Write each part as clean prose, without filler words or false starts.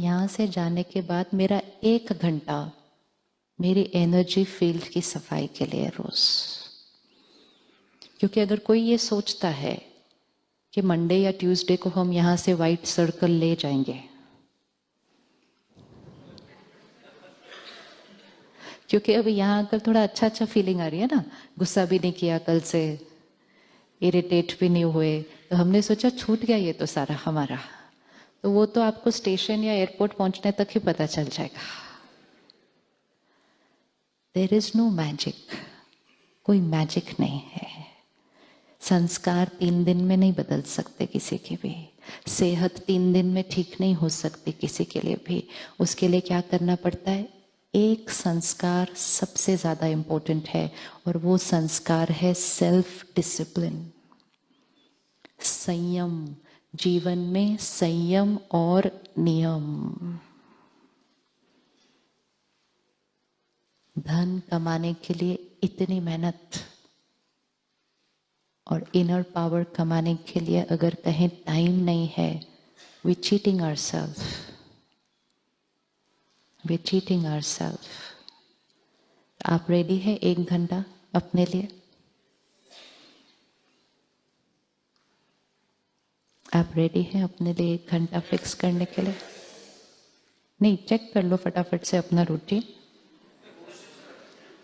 यहाँ से जाने के बाद मेरा 1 घंटा मेरी एनर्जी फील्ड की सफाई के लिए रोज। क्योंकि अगर कोई ये सोचता है कि मंडे या ट्यूसडे को हम यहाँ से व्हाइट सर्कल ले जाएंगे, क्योंकि अभी यहाँ आकर थोड़ा अच्छा फीलिंग आ रही है ना, गुस्सा भी नहीं किया कल से, इरिटेट भी नहीं हुए, तो हमने सोचा छूट गया ये तो सारा हमारा। तो वो तो आपको स्टेशन या एयरपोर्ट पहुंचने तक ही पता चल जाएगा। देयर इज नो मैजिक, कोई मैजिक नहीं है। संस्कार 3 दिन में नहीं बदल सकते किसी के भी, सेहत 3 दिन में ठीक नहीं हो सकती किसी के लिए भी। उसके लिए क्या करना पड़ता है? एक संस्कार सबसे ज्यादा इंपॉर्टेंट है, और वो संस्कार है सेल्फ डिसिप्लिन, संयम। जीवन में संयम और नियम। धन कमाने के लिए इतनी मेहनत, और इनर पावर कमाने के लिए अगर कहीं टाइम नहीं है, we cheating ourself, we cheating ourself. आप रेडी है 1 घंटा अपने लिए? आप रेडी हैं अपने लिए 1 घंटा फिक्स करने के लिए? नहीं, चेक कर लो फटाफट से अपना रूटीन।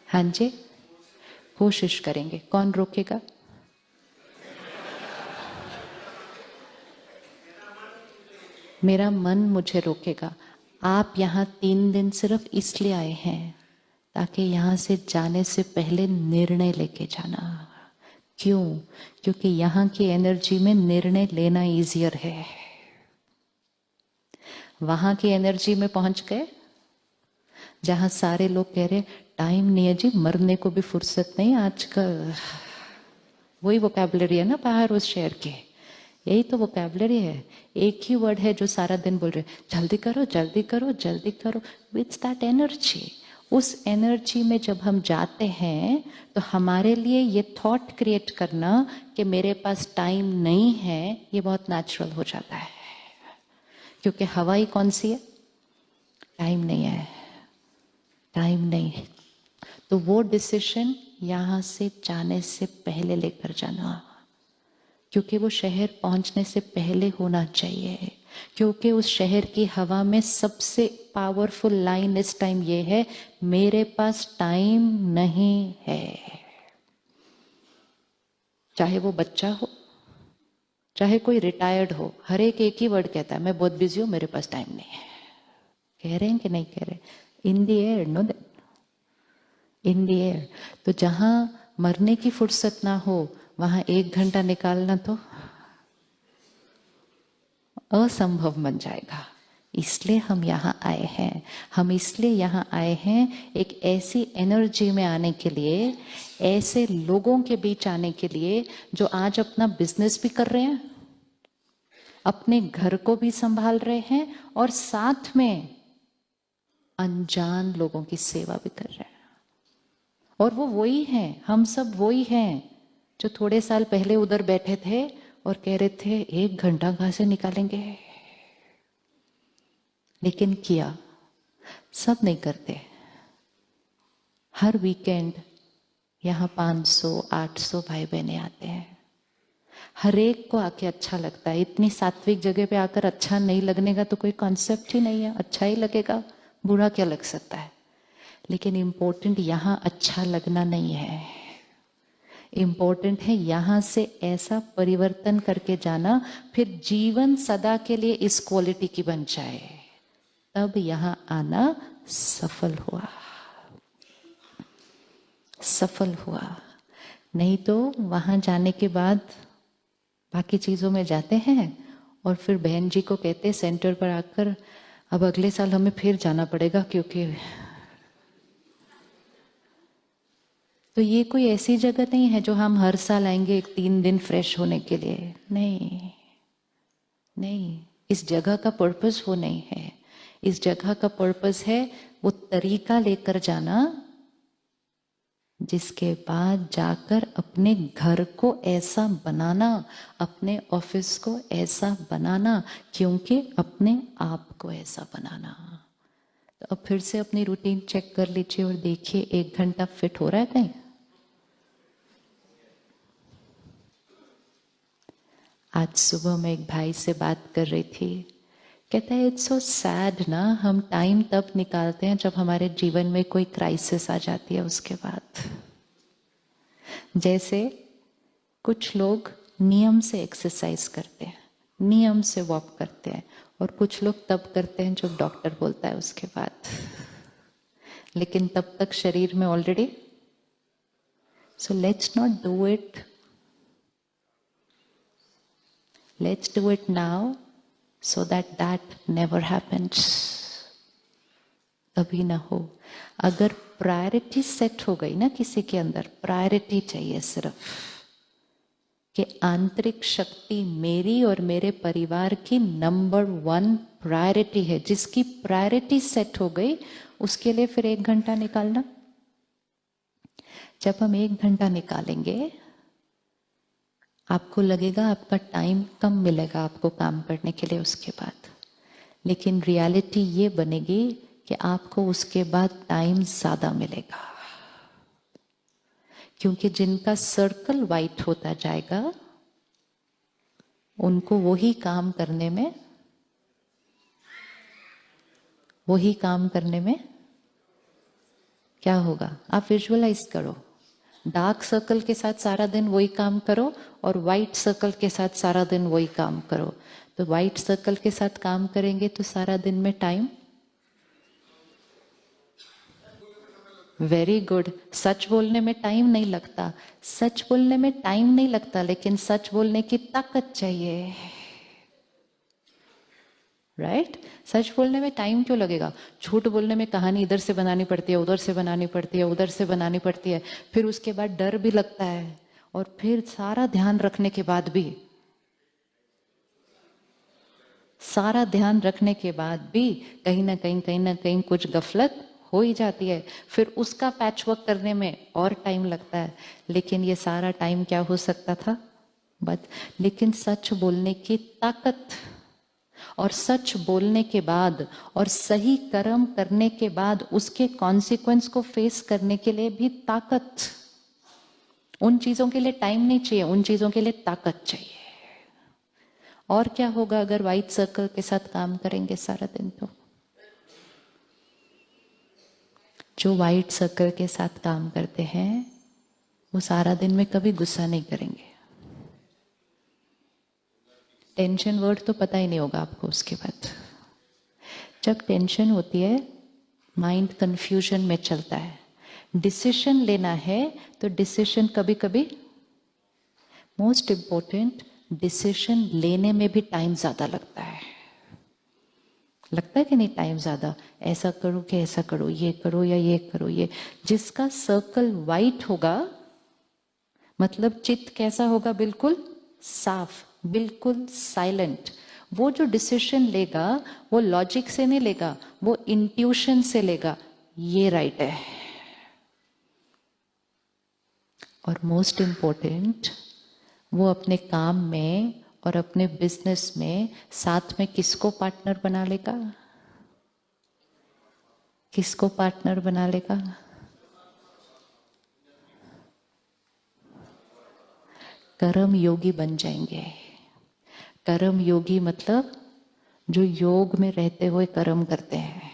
हाँ जी, कोशिश करेंगे। कौन रोकेगा? मेरा मन मुझे रोकेगा। आप यहाँ 3 दिन सिर्फ इसलिए आए हैं ताकि यहाँ से जाने से पहले निर्णय लेके जाना। क्यों? क्योंकि यहाँ की एनर्जी में निर्णय लेना इजियर है। वहां की एनर्जी में पहुंच गए जहां सारे लोग कह रहे टाइम नहीं है जी, मरने को भी फुर्सत नहीं आजकल। वही वोकैबुलरी है ना बाहर उस शहर के, यही तो वोकैबुलरी है। एक ही वर्ड है जो सारा दिन बोल रहे जल्दी करो जल्दी करो जल्दी करो। विथ दैट एनर्जी, उस एनर्जी में जब हम जाते हैं तो हमारे लिए ये थॉट क्रिएट करना कि मेरे पास टाइम नहीं है, ये बहुत नेचुरल हो जाता है। क्योंकि हवा ही कौन सी है? टाइम नहीं है, टाइम नहीं है। तो वो डिसीजन यहां से जाने से पहले लेकर जाना, क्योंकि वो शहर पहुंचने से पहले होना चाहिए। क्योंकि उस शहर की हवा में सबसे पावरफुल लाइन इस टाइम ये है, मेरे पास टाइम नहीं है। चाहे वो बच्चा हो, चाहे कोई रिटायर्ड हो, हर एक ही वर्ड कहता है मैं बहुत बिजी हूं, मेरे पास टाइम नहीं है। कह रहे हैं कि नहीं कह रहे? In the air, know that, in the air. तो जहां मरने की फुर्सत ना हो वहां 1 घंटा निकालना तो असंभव बन जाएगा। इसलिए हम यहाँ आए हैं। हम इसलिए यहाँ आए हैं एक ऐसी एनर्जी में आने के लिए, ऐसे लोगों के बीच आने के लिए जो आज अपना बिजनेस भी कर रहे हैं, अपने घर को भी संभाल रहे हैं, और साथ में अनजान लोगों की सेवा भी कर रहे हैं। और वो वही हैं, हम सब वही हैं जो थोड़े साल पहले उधर बैठे थे और कह रहे थे 1 घंटा कहां से निकालेंगे। लेकिन किया। सब नहीं करते। हर वीकेंड यहाँ 500-800 भाई बहने आते हैं। हर एक को आके अच्छा लगता है। इतनी सात्विक जगह पे आकर अच्छा नहीं लगने का तो कोई कॉन्सेप्ट ही नहीं है। अच्छा ही लगेगा, बुरा क्या लग सकता है। लेकिन इम्पोर्टेंट यहाँ अच्छा लगना नहीं है, इम्पोर्टेंट है यहां से ऐसा परिवर्तन करके जाना, फिर जीवन सदा के लिए इस क्वालिटी की बन जाए, तब यहां आना सफल हुआ। सफल हुआ। नहीं तो वहां जाने के बाद बाकी चीजों में जाते हैं और फिर बहन जी को कहते सेंटर पर आकर अब अगले साल हमें फिर जाना पड़ेगा, क्योंकि तो ये कोई ऐसी जगह नहीं है जो हम हर साल आएंगे 3 दिन फ्रेश होने के लिए। नहीं नहीं, इस जगह का पर्पस वो नहीं है। इस जगह का पर्पस है वो तरीका लेकर जाना जिसके बाद जाकर अपने घर को ऐसा बनाना, अपने ऑफिस को ऐसा बनाना, क्योंकि अपने आप को ऐसा बनाना। तो अब फिर से अपनी रूटीन चेक कर लीजिए और देखिए 1 घंटा फिट हो रहा है कहीं। आज सुबह मैं एक भाई से बात कर रही थी, कहता है इट्स सो सैड ना, हम टाइम तब निकालते हैं जब हमारे जीवन में कोई क्राइसिस आ जाती है। उसके बाद जैसे कुछ लोग नियम से एक्सरसाइज करते हैं, नियम से वॉक करते हैं, और कुछ लोग तब करते हैं जो डॉक्टर बोलता है उसके बाद, लेकिन तब तक शरीर में already. So let's not do it, let's do it now so that never happens, कभी ना हो। अगर प्रायोरिटी सेट हो गई ना किसी के अंदर, प्रायोरिटी चाहिए सिर्फ कि आंतरिक शक्ति मेरी और मेरे परिवार की नंबर 1 प्रायोरिटी है, जिसकी प्रायोरिटी सेट हो गई उसके लिए फिर 1 घंटा निकालना। जब हम 1 घंटा निकालेंगे आपको लगेगा आपका टाइम कम मिलेगा आपको काम करने के लिए उसके बाद, लेकिन रियलिटी ये बनेगी कि आपको उसके बाद टाइम ज्यादा मिलेगा, क्योंकि जिनका सर्कल वाइट होता जाएगा उनको वही काम करने में क्या होगा। आप विजुअलाइज करो, डार्क सर्कल के साथ सारा दिन वही काम करो और व्हाइट सर्कल के साथ सारा दिन वही काम करो। तो व्हाइट सर्कल के साथ काम करेंगे तो सारा दिन में टाइम, वेरी गुड, सच बोलने में टाइम नहीं लगता, सच बोलने में टाइम नहीं लगता, लेकिन सच बोलने की ताकत चाहिए, राइट? सच बोलने में टाइम क्यों लगेगा? झूठ बोलने में कहानी इधर से बनानी पड़ती है, उधर से बनानी पड़ती है, उधर से बनानी पड़ती है, फिर उसके बाद डर भी लगता है, और फिर सारा ध्यान रखने के बाद भी कहीं ना कहीं कुछ गफलत हो ही जाती है, फिर उसका पैचवर्क करने में और टाइम लगता है। लेकिन ये सारा टाइम क्या हो सकता था? लेकिन सच बोलने की ताकत, और सच बोलने के बाद और सही कर्म करने के बाद उसके कॉन्सिक्वेंस को फेस करने के लिए भी ताकत। उन चीजों के लिए टाइम नहीं चाहिए, उन चीजों के लिए ताकत चाहिए। और क्या होगा अगर व्हाइट सर्कल के साथ काम करेंगे सारा दिन? तो जो व्हाइट सर्कल के साथ काम करते हैं वो सारा दिन में कभी गुस्सा नहीं करेंगे। टेंशन वर्ड तो पता ही नहीं होगा आपको उसके बाद। जब टेंशन होती है माइंड कंफ्यूजन में चलता है, डिसीजन लेना है तो डिसीजन कभी कभी, मोस्ट इंपॉर्टेंट, डिसीजन लेने में भी टाइम ज्यादा लगता है कि नहीं? टाइम ज्यादा, ऐसा करो कि ऐसा करो, ये करो या ये करो। ये जिसका सर्कल वाइट होगा मतलब चित्त कैसा होगा? बिल्कुल साफ, बिल्कुल साइलेंट। वो जो डिसीजन लेगा वो लॉजिक से नहीं लेगा, वो इंट्यूशन से लेगा, ये राइट है। और मोस्ट इंपॉर्टेंट, वो अपने काम में और अपने बिजनेस में साथ में किसको पार्टनर बना लेगा? किसको पार्टनर बना लेगा? कर्म योगी बन जाएंगे। कर्म योगी मतलब जो योग में रहते हुए कर्म करते हैं।